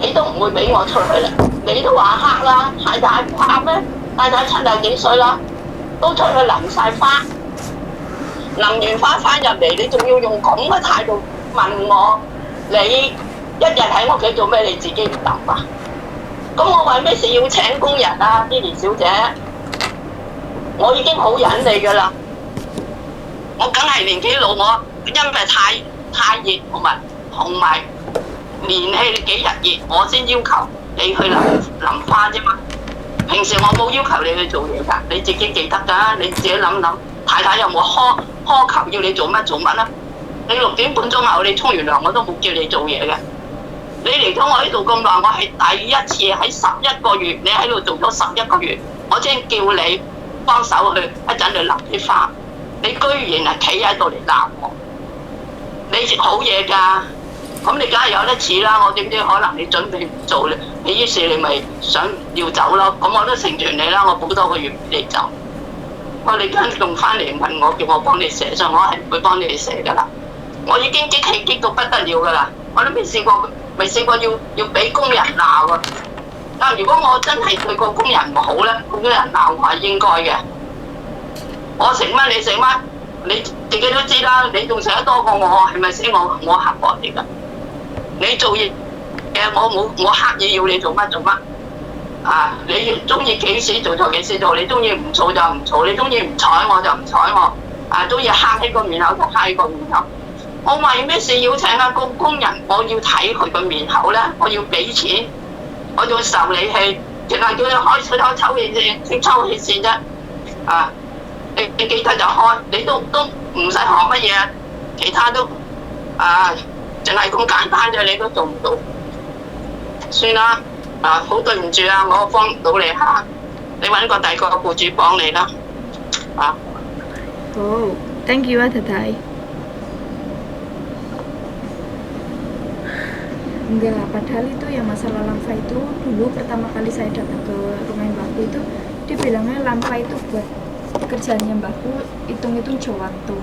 你都唔會俾我出去啦。你都話黑啦，太太唔黑咩？太太70幾歲啦，都出去淋晒花，淋完花翻入嚟，你仲要用咁嘅態度問我，你一日喺屋企做咩？你自己唔諗啊？咁我為咩事要請工人啊，Lily小姐？我已經好忍你㗎啦，我梗係年紀老，我因為太熱同埋連氣幾日熱，我先要求你去淋花啫嘛。平時我冇要求你去做嘢㗎，你自己記得㗎，你自己諗諗。太太有冇苛求要你做乜啊？你6點半鐘後你沖完涼，我都冇叫你做嘢嘅。你嚟咗我呢度咁耐，我係第一次喺11個月，你喺度做咗11個月，我先叫你幫手去一陣去淋啲花，你居然係企喺度嚟鬧我，你好嘢㗎，咁你梗係有得似啦。我點知可能你準備唔做咧，你於是你咪想要走咯，咁我都成全你啦，我補多個月俾你走。你跟仲翻嚟問我，叫我幫你寫信，我係唔會幫你寫㗎啦。我已經激氣激到不得了㗎啦，我都未試過要俾工人鬧啊！但如果我真係對個工人唔好咧，工人鬧我係應該嘅。我食乜你食乜，你自己都知啦。你仲食得多過我，係咪先？我客貨嚟㗎。你做嘢我刻意要你做乜做乜啊！你中意幾時做就幾時做，你中意唔做就唔做，你中意唔睬我就唔睬我啊！中意黑起個面口就黑個面口。我為咩事要請下工人？我要睇佢個面口咧，我要俾錢，我仲受你氣，淨係叫你開水口抽氣先，先抽氣先啫。啊，你記得就開，你都唔使學乜嘢，其他都啊，淨係咁簡單啫，你都做唔到。算啦，啊，好對唔住啊，我幫唔到你嚇，你揾個第二個僱主幫你啦。啊，好 ，thank you 啊，太太。Enggak, padahal itu yang masalah lampa itu dulu pertama kali saya datang ke rumah mbakku itu dia bilangnya lampa itu buat kerjaannya mbakku hitung-hitung jawantung.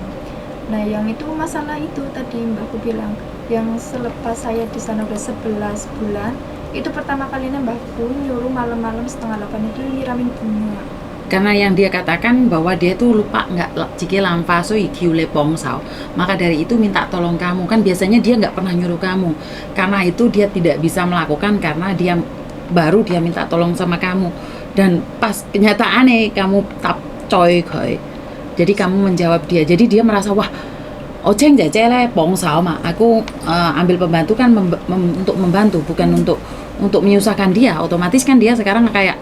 Nah yang itu masalah itu tadi mbakku bilang yang selepas saya di sana udah 11 bulan itu pertama kalinya mbakku nyuruh malam-malam 7:30 itu nyiramin bunga. Karena yang dia katakan bahwa dia tuh lupa nggak jika lampa so ikiule pongsao, maka dari itu minta tolong kamu. Kan biasanya dia nggak pernah nyuruh kamu, karena itu dia tidak bisa melakukan karena dia minta tolong sama kamu. Dan pas kenyataannya kamu tap coy koi, jadi kamu menjawab dia. Jadi dia merasa wah, oceng jajele pongsao mah, aku ambil pembantu kan untuk membantu, bukan untuk menyusahkan dia. Otomatis kan dia sekarang kayak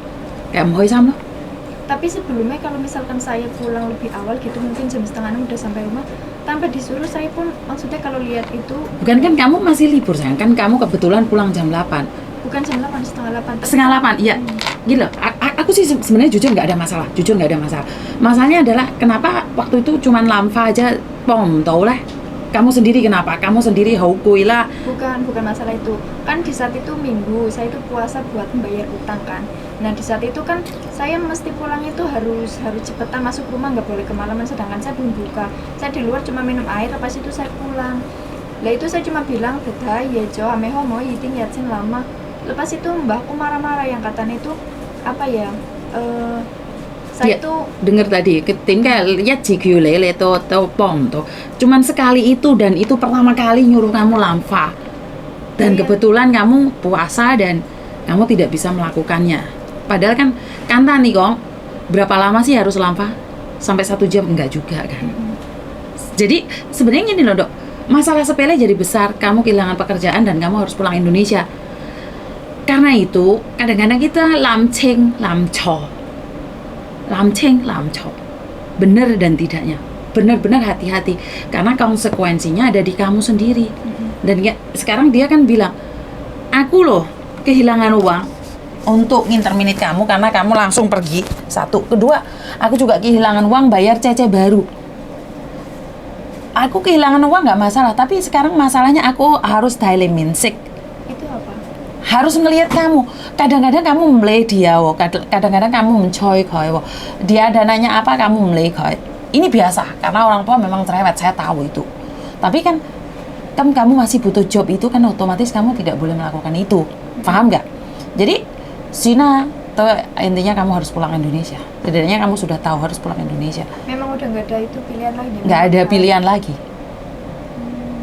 mohoi sama. Tapi sebelumnya kalau misalkan saya pulang lebih awal gitu mungkin jam 5:30 udah sampai rumah tanpa disuruh, saya pun maksudnya kalau lihat itu bukan kan kamu masih libur sayang, kan kamu kebetulan pulang jam 8. Bukan jam 8, setengah 8. Setengah 8, iya. Gila, aku sih sebenarnya jujur nggak ada masalah. Masalahnya adalah kenapa waktu itu cuman lampa aja pom tau lah. Kamu sendiri kenapa? Kamu sendiri haukui lah. Bukan masalah itu. Kan di saat itu minggu, saya itu puasa buat membayar utang kan. Nah di saat itu kan saya mesti pulang itu harus cepetan masuk rumah, nggak boleh kemalaman, sedangkan saya belum buka. Saya di luar cuma minum air, lepas itu saya pulang. Lah itu saya cuma bilang, "Beda ya Jo, ameho mau eating yatsin lama." Lepas itu mbahku marah-marah yang katanya itu apa ya? Saya ya, dengar tadi ketika lihat jigyulele to pom to cuman sekali itu, dan itu pertama kali nyuruh kamu lampa dan kebetulan kamu puasa dan kamu tidak bisa melakukannya, padahal kan kanta nih kong berapa lama sih harus lampa? Sampai 1 jam? Enggak juga kan. Jadi sebenarnya ini loh dok, masalah sepele jadi besar, kamu kehilangan pekerjaan dan kamu harus pulang Indonesia. Karena itu kadang-kadang kita lamceng lamco, benar dan tidaknya, benar-benar hati-hati karena konsekuensinya ada di kamu sendiri. Dan ya, sekarang dia kan bilang, aku loh kehilangan uang untuk nginterminate kamu karena kamu langsung pergi. 1, kedua, aku juga kehilangan uang bayar cece baru. Aku kehilangan uang nggak masalah, tapi sekarang masalahnya aku harus dialeminsik. Harus ngelihat kamu, kadang-kadang kamu memilih dia, kadang-kadang kamu mencoy koi, dia ada nanya apa kamu memilih koi. Ini biasa, karena orang tua memang cerewet, saya tahu itu. Tapi kan kan kamu masih butuh job itu kan otomatis kamu tidak boleh melakukan itu. Paham nggak? Jadi Sina, intinya kamu harus pulang Indonesia. Setidaknya kamu sudah tahu harus pulang Indonesia. Memang udah nggak ada itu pilihan lagi. Nggak ada pilihan lagi.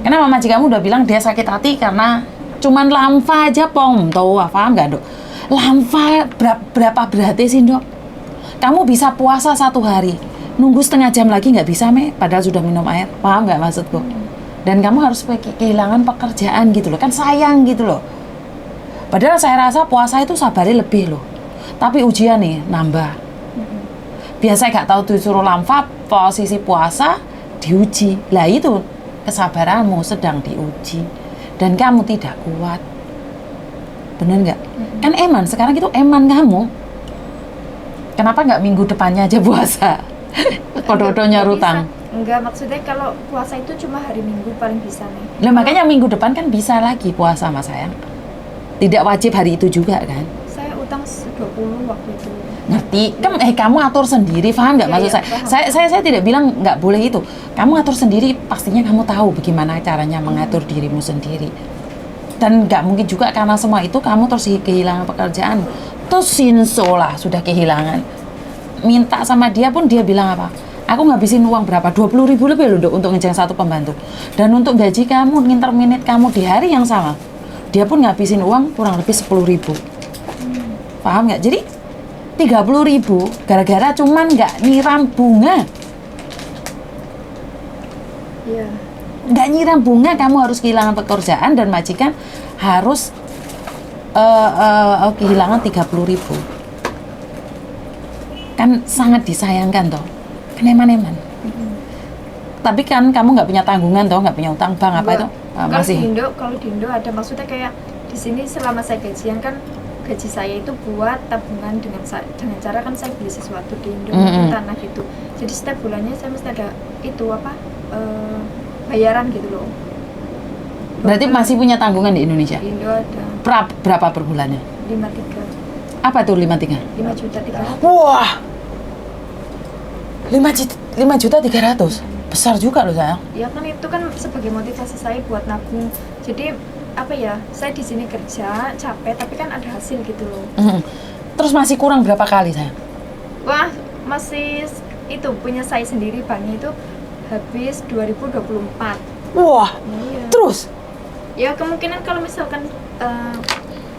Karena majikanmu udah bilang dia sakit hati karena cuman lamfa aja pom, tahu paham nggak dok? Lamfa berapa beratnya sih dok? Kamu bisa puasa 1 hari, nunggu setengah jam lagi nggak bisa padahal sudah minum air, paham nggak maksudku? Dan kamu harus kehilangan pekerjaan gitu loh, kan sayang gitu loh. Padahal saya rasa puasa itu sabarnya lebih loh, tapi ujian nih nambah. Biasa nggak tahu disuruh lamfa, posisi puasa diuji, lah itu kesabaranmu sedang diuji dan kamu tidak kuat, bener nggak? Kan eman sekarang itu eman kamu. Kenapa nggak minggu depannya aja puasa? Kodo-kodonya rutang. Enggak, maksudnya kalau puasa itu cuma hari Minggu paling bisa nih. Lah makanya minggu depan kan bisa lagi puasa mas sayang. Tidak wajib hari itu juga kan? Saya utang 20 waktu itu. Ngerti? Kan kamu atur sendiri, paham nggak maksud saya tidak bilang nggak boleh itu. Kamu atur sendiri, pastinya kamu tahu bagaimana caranya mengatur dirimu sendiri. Dan nggak mungkin juga karena semua itu kamu terus kehilangan pekerjaan. Terus sinso lah sudah kehilangan. Minta sama dia pun dia bilang apa? Aku ngabisin uang berapa? 20.000 lebih loh untuk ngejar 1 pembantu. Dan untuk gaji kamu, nginterminate kamu di hari yang sama, dia pun ngabisin uang kurang lebih 10.000. Paham nggak? Jadi 30.000 gara-gara cuman nggak nyiram bunga. Iya. Nggak nyiram bunga, kamu harus kehilangan pekerjaan dan majikan harus kehilangan 30.000. Kan sangat disayangkan toh. Kan eman-eman. Tapi kan kamu nggak punya tanggungan toh, nggak punya utang bank apa itu? Masih. Kalau di Indo ada, maksudnya kayak di sini selama saya gajian kan gaji saya itu buat tabungan dengan cara kan saya beli sesuatu di Indo, tanah gitu. Jadi setiap bulannya saya mesti ada itu bayaran gitu loh. Berarti masih punya tanggungan di Indonesia? Di Indo ada. Berapa per bulannya? 53. Apa tuh 53? 5.300.000. Wah, 5.300.000 besar juga loh sayang. Ya kan itu kan sebagai motivasi saya buat nabung. Jadi apa ya, saya di sini kerja capek tapi kan ada hasil gitu loh. Terus masih kurang berapa kali sayang? Wah, masih itu punya saya sendiri banknya itu habis 2024. Wah, Iya. terus? Ya kemungkinan kalau misalkan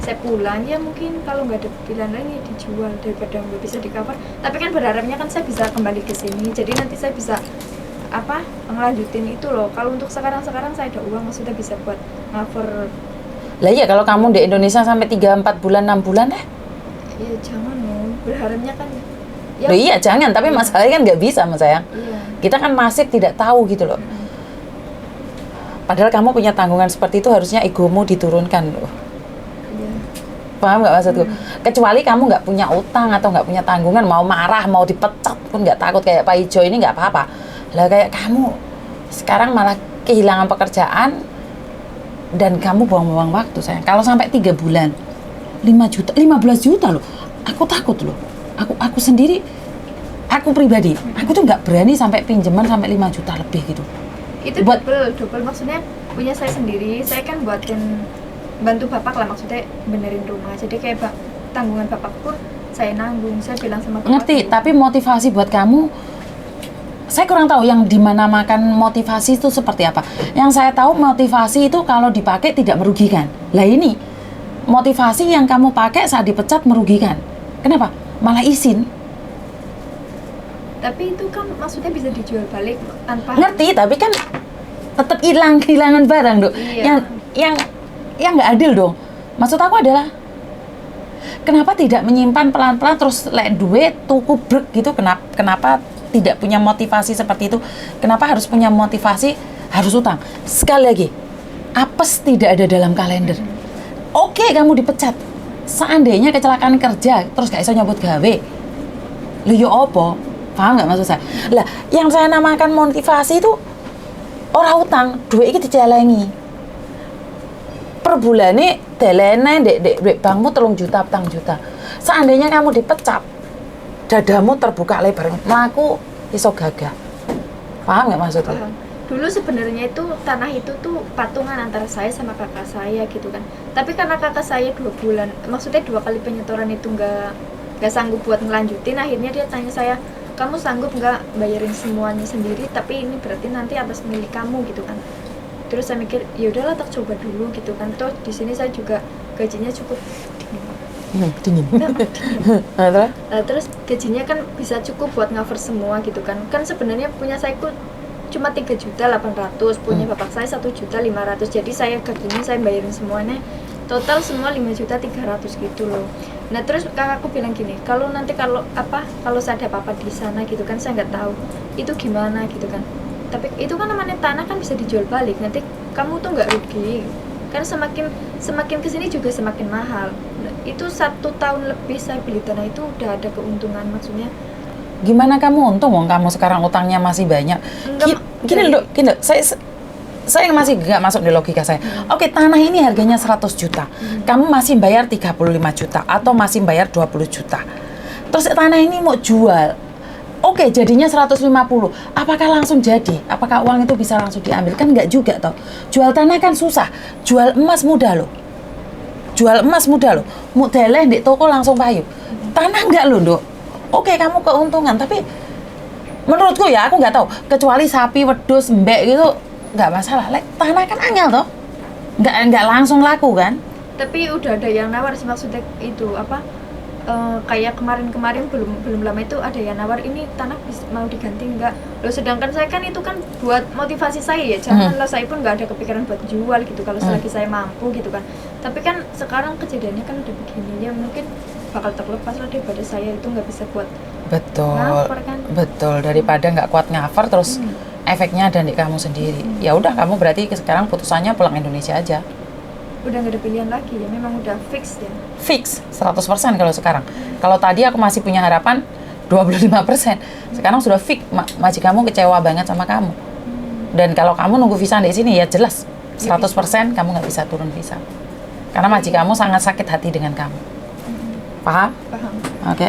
saya pulang ya mungkin kalau nggak ada pilihan lain ya dijual daripada nggak bisa di cover. Tapi kan berharapnya kan saya bisa kembali ke sini. Jadi nanti saya bisa ngelanjutin itu loh. Kalau untuk sekarang saya ada uang, maksudnya bisa buat cover. Lah iya kalau kamu di Indonesia sampai 3, 4 bulan, 6 bulan Ya jangan loh. Berharapnya kan. Ya, loh iya jangan, tapi masalahnya kan nggak bisa mas sayang. Iya. Kita kan masih tidak tahu gitu loh. Padahal kamu punya tanggungan seperti itu harusnya egomu diturunkan loh. Iya. Paham nggak maksudku? Kecuali kamu nggak punya utang atau nggak punya tanggungan, mau marah, mau dipecat pun nggak takut kayak Pak Ijo ini nggak apa-apa. Lah kayak kamu sekarang malah kehilangan pekerjaan dan kamu buang-buang waktu sayang. Kalau sampai 3 bulan 5 juta, 15 juta loh. Aku takut loh. Aku sendiri, aku pribadi, aku tuh nggak berani sampai pinjaman sampai 5 juta lebih gitu. Itu double maksudnya punya saya sendiri. Saya kan buatin bantu bapak lah, maksudnya benerin rumah. Jadi kayak tanggungan bapak pun saya nanggung. Saya bilang sama bapak. Ngerti, tapi motivasi buat kamu saya kurang tahu yang dinamakan motivasi itu seperti apa. Yang saya tahu motivasi itu kalau dipakai tidak merugikan. Lah ini motivasi yang kamu pakai saat dipecat merugikan. Kenapa? Malah izin. Tapi itu kan maksudnya bisa dijual balik tanpa. Ngerti, tapi kan tetap kehilangan barang dong. Iya. Yang nggak adil dong. Maksud aku adalah kenapa tidak menyimpan pelan-pelan terus duit tuku brek gitu? Kenapa tidak punya motivasi seperti itu? Kenapa harus punya motivasi harus utang? Sekali lagi, apes tidak ada dalam kalender. Oke, kamu dipecat. Seandainya kecelakaan kerja terus gak bisa nyambut gawe, lu yo opo? Paham nggak maksud saya? Lah, yang saya namakan motivasi itu orang utang, duit ini dicelengi. Per bulannya delene dek bankmu 3 juta, 4 juta. Seandainya kamu dipecat, dadamu terbuka lebar, melaku iso gagah. Paham nggak maksudnya? Paham. dulu sebenarnya itu tanah itu tuh patungan antara saya sama kakak saya gitu kan. Tapi karena kakak saya 2 bulan, maksudnya 2 kali penyetoran itu nggak sanggup buat ngelanjutin, akhirnya dia tanya saya, kamu sanggup nggak bayarin semuanya sendiri, tapi ini berarti nanti atas milik kamu gitu kan. Terus saya mikir ya udahlah tak coba dulu gitu kan. Terus di sini saya juga gajinya cukup Dingin. terus gajinya kan bisa cukup buat cover semua gitu kan. Kan sebenarnya punya saya itu cuma 3.800.000, punya bapak saya 1.500.000. Jadi saya gajinya saya bayarin semuanya total semua 5.300.000 gitu loh. Nah terus kakakku bilang gini, kalau saya ada apa-apa di sana gitu kan, saya nggak tahu itu gimana gitu kan. Tapi itu kan namanya tanah kan bisa dijual balik, nanti kamu tuh nggak rugi kan. Semakin kesini juga semakin mahal. Nah, itu 1 tahun lebih saya beli tanah itu udah ada keuntungan, maksudnya Gimana kamu untung wong kamu sekarang utangnya masih banyak? Gini loh, saya masih gak masuk di logika saya. Oke, tanah ini harganya 100 juta. Kamu masih bayar 35 juta atau masih bayar 20 juta. Terus tanah ini mau jual. Oke, jadinya 150. Apakah langsung jadi? Apakah uang itu bisa langsung diambil? Kan enggak juga toh. Jual tanah kan susah. Jual emas mudah loh. Mudeleh di toko langsung payu. Tanah enggak loh, Nduk. Oke, kamu keuntungan, tapi menurutku ya, aku nggak tahu. Kecuali sapi, wedhus, mbek gitu, nggak masalah. Tanah kan angel toh, nggak langsung laku kan? tapi udah ada yang nawar sih, maksudnya itu kayak kemarin belum lama itu ada yang nawar, ini tanah mau diganti enggak loh, sedangkan saya kan itu kan buat motivasi saya ya, janganlah saya pun nggak ada kepikiran buat jual gitu kalau selagi saya mampu gitu kan. Tapi kan sekarang kejadiannya kan udah begini ya, mungkin bakal terlepas lah daripada saya itu nggak bisa buat ngafar kan. Betul, daripada nggak kuat ngafar terus efeknya ada di kamu sendiri. Ya udah, kamu berarti sekarang putusannya pulang Indonesia aja. Udah nggak ada pilihan lagi ya, memang udah fix ya. Fix 100% kalau sekarang. Kalau tadi aku masih punya harapan 25%. Sekarang sudah fix. Majikanmu kecewa banget sama kamu. Dan kalau kamu nunggu visa di sini ya jelas 100% kamu nggak bisa turun visa. Karena majikanmu sangat sakit hati dengan kamu. Paham? Paham. Oke.